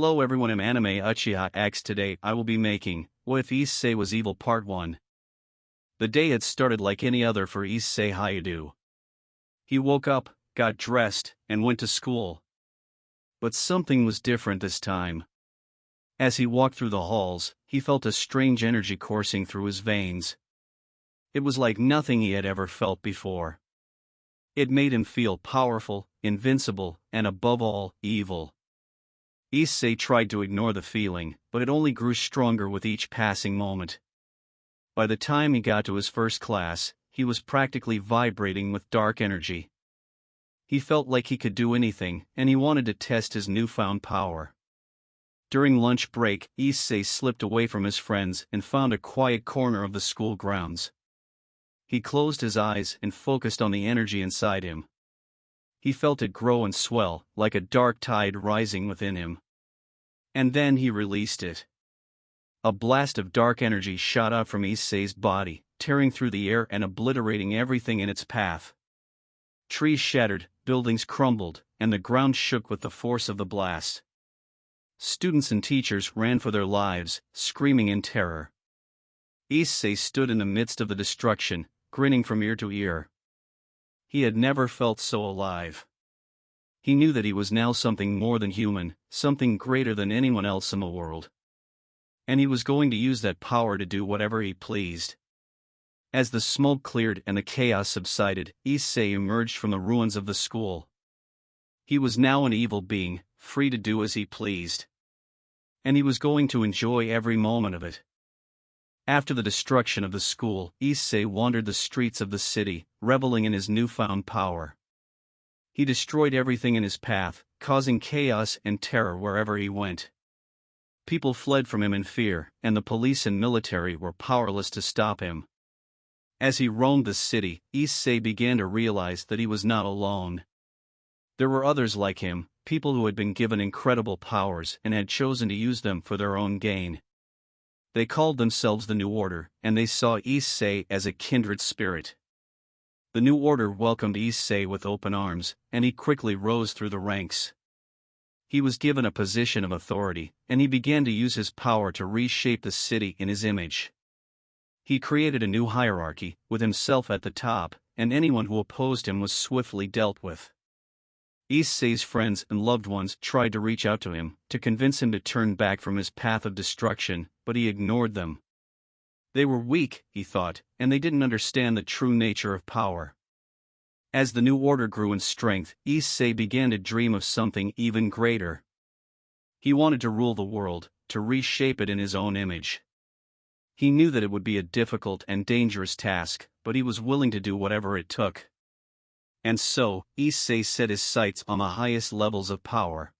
Hello everyone, I'm Anime Uchiha X. Today I will be making What If Issei Was Evil Part 1. The day had started like any other for Issei Hayadu. He woke up, got dressed, and went to school. But something was different this time. As he walked through the halls, he felt a strange energy coursing through his veins. It was like nothing he had ever felt before. It made him feel powerful, invincible, and above all, evil. Issei tried to ignore the feeling, but it only grew stronger with each passing moment. By the time he got to his first class, he was practically vibrating with dark energy. He felt like he could do anything, and he wanted to test his newfound power. During lunch break, Issei slipped away from his friends and found a quiet corner of the school grounds. He closed his eyes and focused on the energy inside him. He felt it grow and swell, like a dark tide rising within him. And then he released it. A blast of dark energy shot out from Issei's body, tearing through the air and obliterating everything in its path. Trees shattered, buildings crumbled, and the ground shook with the force of the blast. Students and teachers ran for their lives, screaming in terror. Issei stood in the midst of the destruction, grinning from ear to ear. He had never felt so alive. He knew that he was now something more than human, something greater than anyone else in the world. And he was going to use that power to do whatever he pleased. As the smoke cleared and the chaos subsided, Issei emerged from the ruins of the school. He was now an evil being, free to do as he pleased. And he was going to enjoy every moment of it. After the destruction of the school, Issei wandered the streets of the city, reveling in his newfound power. He destroyed everything in his path, causing chaos and terror wherever he went. People fled from him in fear, and the police and military were powerless to stop him. As he roamed the city, Issei began to realize that he was not alone. There were others like him, people who had been given incredible powers and had chosen to use them for their own gain. They called themselves the New Order, and they saw Issei as a kindred spirit. The New Order welcomed Issei with open arms, and he quickly rose through the ranks. He was given a position of authority, and he began to use his power to reshape the city in his image. He created a new hierarchy, with himself at the top, and anyone who opposed him was swiftly dealt with. Issei's friends and loved ones tried to reach out to him, to convince him to turn back from his path of destruction, but he ignored them. They were weak, he thought, and they didn't understand the true nature of power. As the New Order grew in strength, Issei began to dream of something even greater. He wanted to rule the world, to reshape it in his own image. He knew that it would be a difficult and dangerous task, but he was willing to do whatever it took. And so, Issei set his sights on the highest levels of power.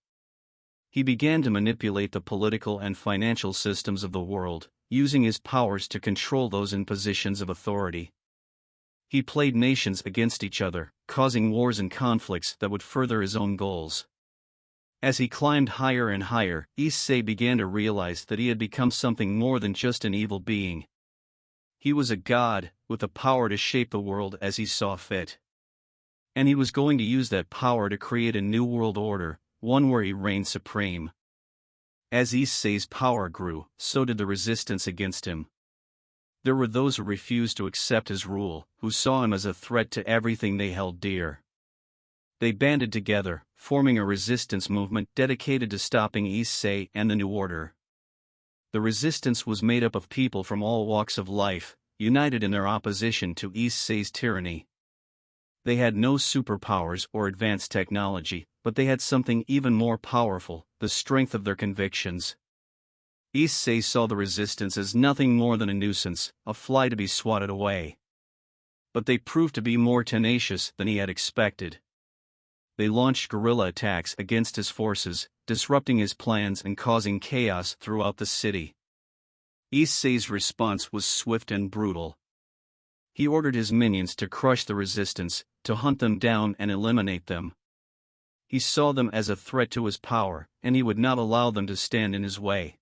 He began to manipulate the political and financial systems of the world, using his powers to control those in positions of authority. He played nations against each other, causing wars and conflicts that would further his own goals. As he climbed higher and higher, Issei began to realize that he had become something more than just an evil being. He was a god, with the power to shape the world as he saw fit. And he was going to use that power to create a new world order, one where he reigned supreme. As Issei's power grew, so did the resistance against him. There were those who refused to accept his rule, who saw him as a threat to everything they held dear. They banded together, forming a resistance movement dedicated to stopping Issei and the New Order. The resistance was made up of people from all walks of life, united in their opposition to Issei's tyranny. They had no superpowers or advanced technology, but they had something even more powerful, the strength of their convictions. Issei saw the resistance as nothing more than a nuisance, a fly to be swatted away. But they proved to be more tenacious than he had expected. They launched guerrilla attacks against his forces, disrupting his plans and causing chaos throughout the city. Issei's response was swift and brutal. He ordered his minions to crush the resistance, to hunt them down and eliminate them. He saw them as a threat to his power, and he would not allow them to stand in his way.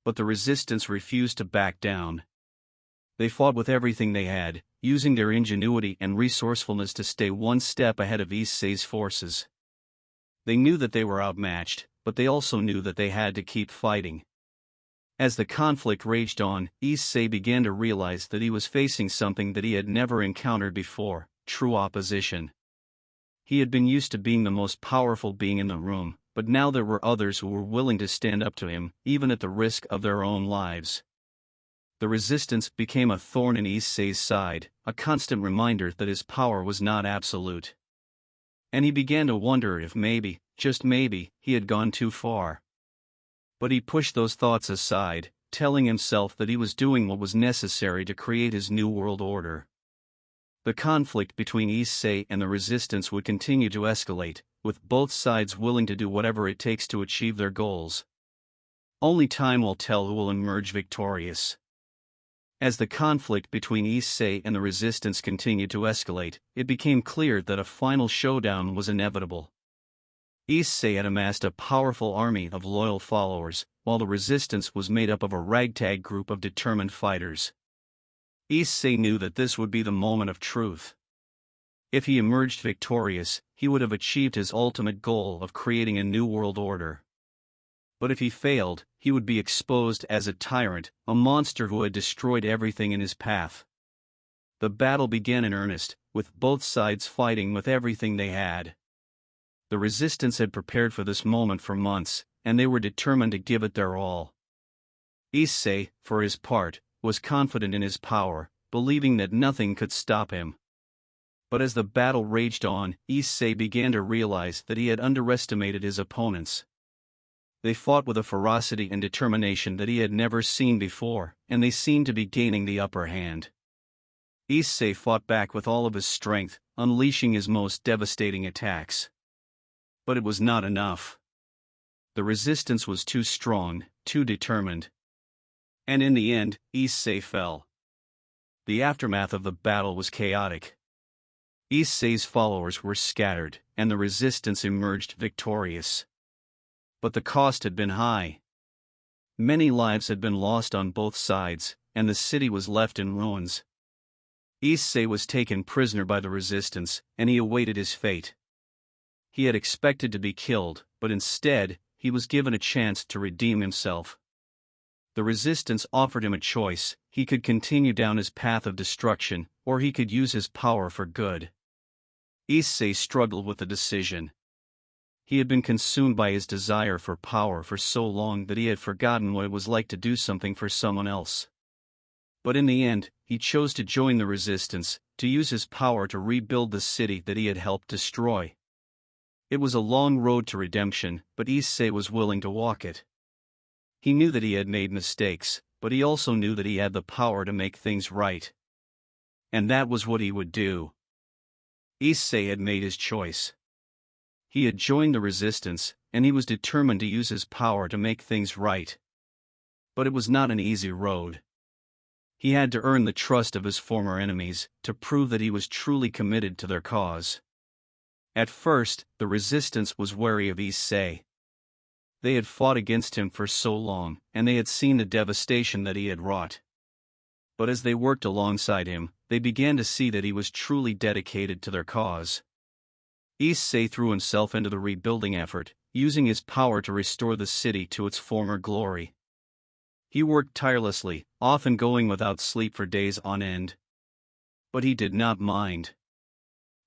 But the resistance refused to back down. They fought with everything they had, using their ingenuity and resourcefulness to stay one step ahead of Issei's forces. They knew that they were outmatched, but they also knew that they had to keep fighting. As the conflict raged on, Issei began to realize that he was facing something that he had never encountered before: true opposition. He had been used to being the most powerful being in the room, but now there were others who were willing to stand up to him, even at the risk of their own lives. The resistance became a thorn in Issei's side, a constant reminder that his power was not absolute. And he began to wonder if maybe, just maybe, he had gone too far. But he pushed those thoughts aside, telling himself that he was doing what was necessary to create his new world order. The conflict between Issei and the resistance would continue to escalate, with both sides willing to do whatever it takes to achieve their goals. Only time will tell who will emerge victorious. As the conflict between Issei and the resistance continued to escalate, it became clear that a final showdown was inevitable. Issei had amassed a powerful army of loyal followers, while the resistance was made up of a ragtag group of determined fighters. Issei knew that this would be the moment of truth. If he emerged victorious, he would have achieved his ultimate goal of creating a new world order. But if he failed, he would be exposed as a tyrant, a monster who had destroyed everything in his path. The battle began in earnest, with both sides fighting with everything they had. The resistance had prepared for this moment for months, and they were determined to give it their all. Issei, for his part, was confident in his power, believing that nothing could stop him. But as the battle raged on, Issei began to realize that he had underestimated his opponents. They fought with a ferocity and determination that he had never seen before, and they seemed to be gaining the upper hand. Issei fought back with all of his strength, unleashing his most devastating attacks. But it was not enough. The resistance was too strong, too determined. And in the end, Issei fell. The aftermath of the battle was chaotic. Issei's followers were scattered, and the resistance emerged victorious. But the cost had been high. Many lives had been lost on both sides, and the city was left in ruins. Issei was taken prisoner by the resistance, and he awaited his fate. He had expected to be killed, but instead, he was given a chance to redeem himself. The resistance offered him a choice: he could continue down his path of destruction, or he could use his power for good. Issei struggled with the decision. He had been consumed by his desire for power for so long that he had forgotten what it was like to do something for someone else. But in the end, he chose to join the resistance, to use his power to rebuild the city that he had helped destroy. It was a long road to redemption, but Issei was willing to walk it. He knew that he had made mistakes, but he also knew that he had the power to make things right. And that was what he would do. Issei had made his choice. He had joined the resistance, and he was determined to use his power to make things right. But it was not an easy road. He had to earn the trust of his former enemies, to prove that he was truly committed to their cause. At first, the resistance was wary of Issei. They had fought against him for so long, and they had seen the devastation that he had wrought. But as they worked alongside him, they began to see that he was truly dedicated to their cause. Issei threw himself into the rebuilding effort, using his power to restore the city to its former glory. He worked tirelessly, often going without sleep for days on end. But he did not mind.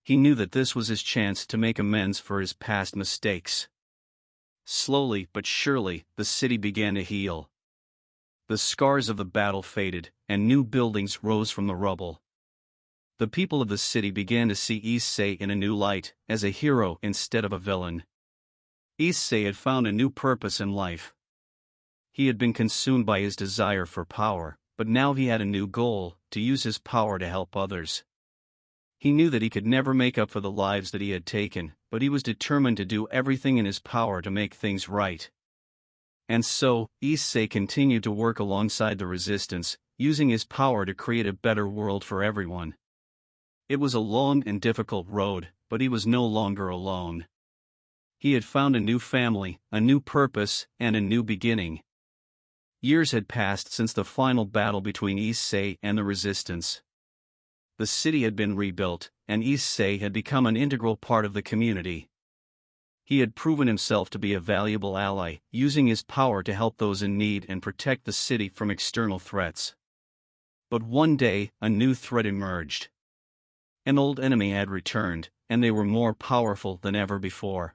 He knew that this was his chance to make amends for his past mistakes. Slowly but surely, the city began to heal. The scars of the battle faded, and new buildings rose from the rubble. The people of the city began to see Issei in a new light, as a hero instead of a villain. Issei had found a new purpose in life. He had been consumed by his desire for power, but now he had a new goal: to use his power to help others. He knew that he could never make up for the lives that he had taken, but he was determined to do everything in his power to make things right. And so, Issei continued to work alongside the resistance, using his power to create a better world for everyone. It was a long and difficult road, but he was no longer alone. He had found a new family, a new purpose, and a new beginning. Years had passed since the final battle between Issei and the resistance. The city had been rebuilt, and Issei had become an integral part of the community. He had proven himself to be a valuable ally, using his power to help those in need and protect the city from external threats. But one day, a new threat emerged. An old enemy had returned, and they were more powerful than ever before.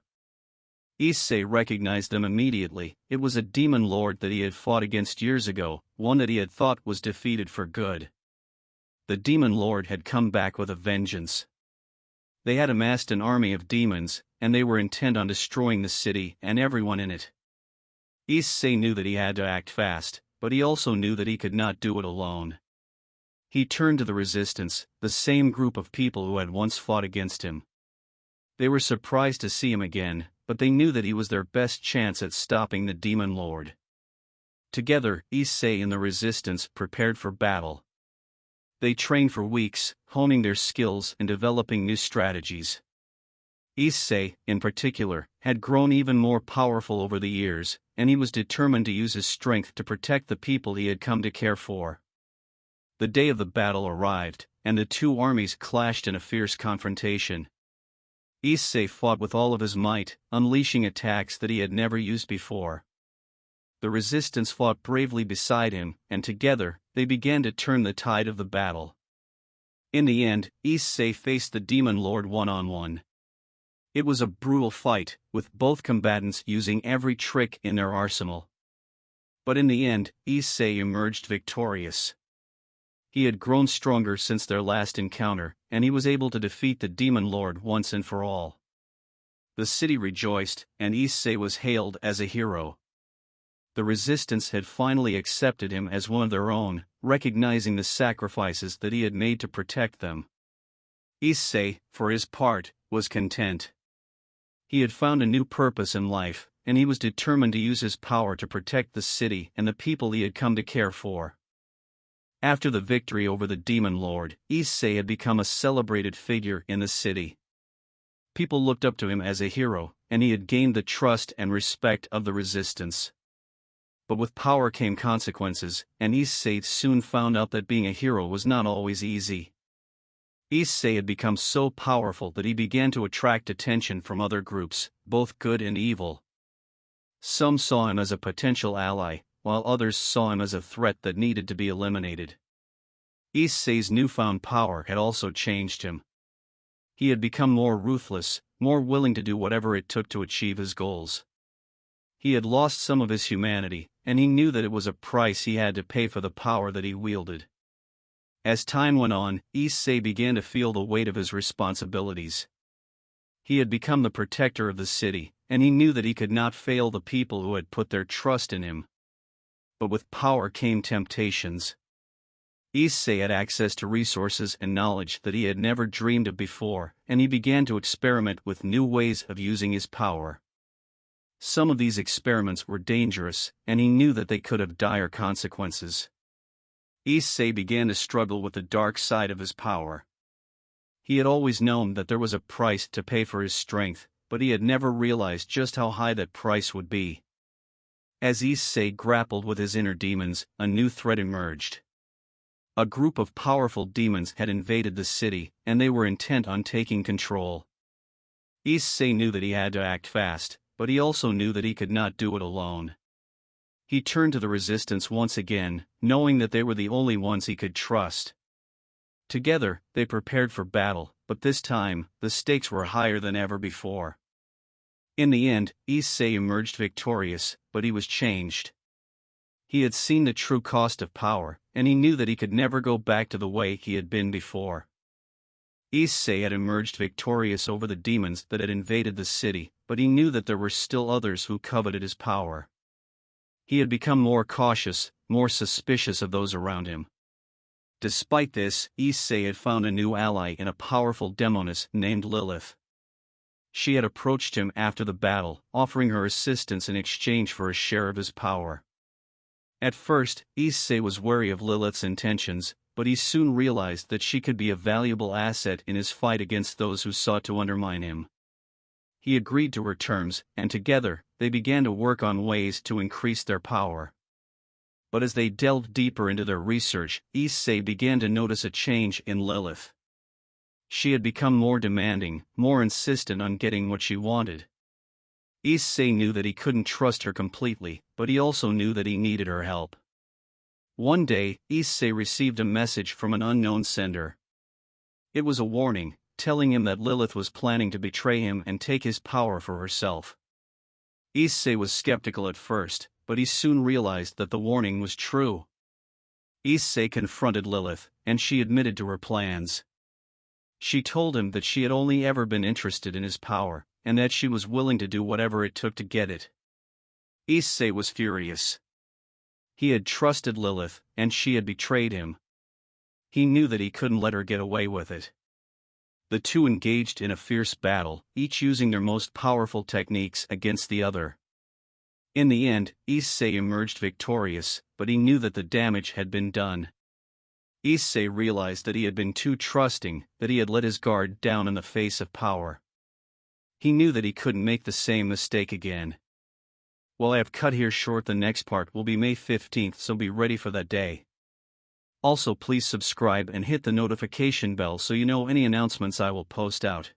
Issei recognized them immediately. It was a demon lord that he had fought against years ago, one that he had thought was defeated for good. The demon lord had come back with a vengeance. They had amassed an army of demons, and they were intent on destroying the city and everyone in it. Issei knew that he had to act fast, but he also knew that he could not do it alone. He turned to the resistance, the same group of people who had once fought against him. They were surprised to see him again, but they knew that he was their best chance at stopping the demon lord. Together, Issei and the resistance prepared for battle. They trained for weeks, honing their skills and developing new strategies. Issei, in particular, had grown even more powerful over the years, and he was determined to use his strength to protect the people he had come to care for. The day of the battle arrived, and the two armies clashed in a fierce confrontation. Issei fought with all of his might, unleashing attacks that he had never used before. The resistance fought bravely beside him, and together, they began to turn the tide of the battle. In the end, Issei faced the demon lord one-on-one. It was a brutal fight, with both combatants using every trick in their arsenal. But in the end, Issei emerged victorious. He had grown stronger since their last encounter, and he was able to defeat the demon lord once and for all. The city rejoiced, and Issei was hailed as a hero. The resistance had finally accepted him as one of their own, recognizing the sacrifices that he had made to protect them. Issei, for his part, was content. He had found a new purpose in life, and he was determined to use his power to protect the city and the people he had come to care for. After the victory over the demon lord, Issei had become a celebrated figure in the city. People looked up to him as a hero, and he had gained the trust and respect of the resistance. But with power came consequences, and Issei soon found out that being a hero was not always easy. Issei had become so powerful that he began to attract attention from other groups, both good and evil. Some saw him as a potential ally, while others saw him as a threat that needed to be eliminated. Issei's newfound power had also changed him. He had become more ruthless, more willing to do whatever it took to achieve his goals. He had lost some of his humanity, and he knew that it was a price he had to pay for the power that he wielded. As time went on, Issei began to feel the weight of his responsibilities. He had become the protector of the city, and he knew that he could not fail the people who had put their trust in him. But with power came temptations. Issei had access to resources and knowledge that he had never dreamed of before, and he began to experiment with new ways of using his power. Some of these experiments were dangerous, and he knew that they could have dire consequences. Issei began to struggle with the dark side of his power. He had always known that there was a price to pay for his strength, but he had never realized just how high that price would be. As Issei grappled with his inner demons, a new threat emerged. A group of powerful demons had invaded the city, and they were intent on taking control. Issei knew that he had to act fast, but he also knew that he could not do it alone. He turned to the resistance once again, knowing that they were the only ones he could trust. Together, they prepared for battle, but this time, the stakes were higher than ever before. In the end, Issei emerged victorious, but he was changed. He had seen the true cost of power, and he knew that he could never go back to the way he had been before. Issei had emerged victorious over the demons that had invaded the city, but he knew that there were still others who coveted his power. He had become more cautious, more suspicious of those around him. Despite this, Issei had found a new ally in a powerful demoness named Lilith. She had approached him after the battle, offering her assistance in exchange for a share of his power. At first, Issei was wary of Lilith's intentions, but he soon realized that she could be a valuable asset in his fight against those who sought to undermine him. He agreed to her terms, and together, they began to work on ways to increase their power. But as they delved deeper into their research, Issei began to notice a change in Lilith. She had become more demanding, more insistent on getting what she wanted. Issei knew that he couldn't trust her completely, but he also knew that he needed her help. One day, Issei received a message from an unknown sender. It was a warning, telling him that Lilith was planning to betray him and take his power for herself. Issei was skeptical at first, but he soon realized that the warning was true. Issei confronted Lilith, and she admitted to her plans. She told him that she had only ever been interested in his power, and that she was willing to do whatever it took to get it. Issei was furious. He had trusted Lilith, and she had betrayed him. He knew that he couldn't let her get away with it. The two engaged in a fierce battle, each using their most powerful techniques against the other. In the end, Issei emerged victorious, but he knew that the damage had been done. Issei realized that he had been too trusting, that he had let his guard down in the face of power. He knew that he couldn't make the same mistake again. Well, I have cut here short. The next part will be May 15th, so be ready for that day. Also, please subscribe and hit the notification bell so you know any announcements I will post out.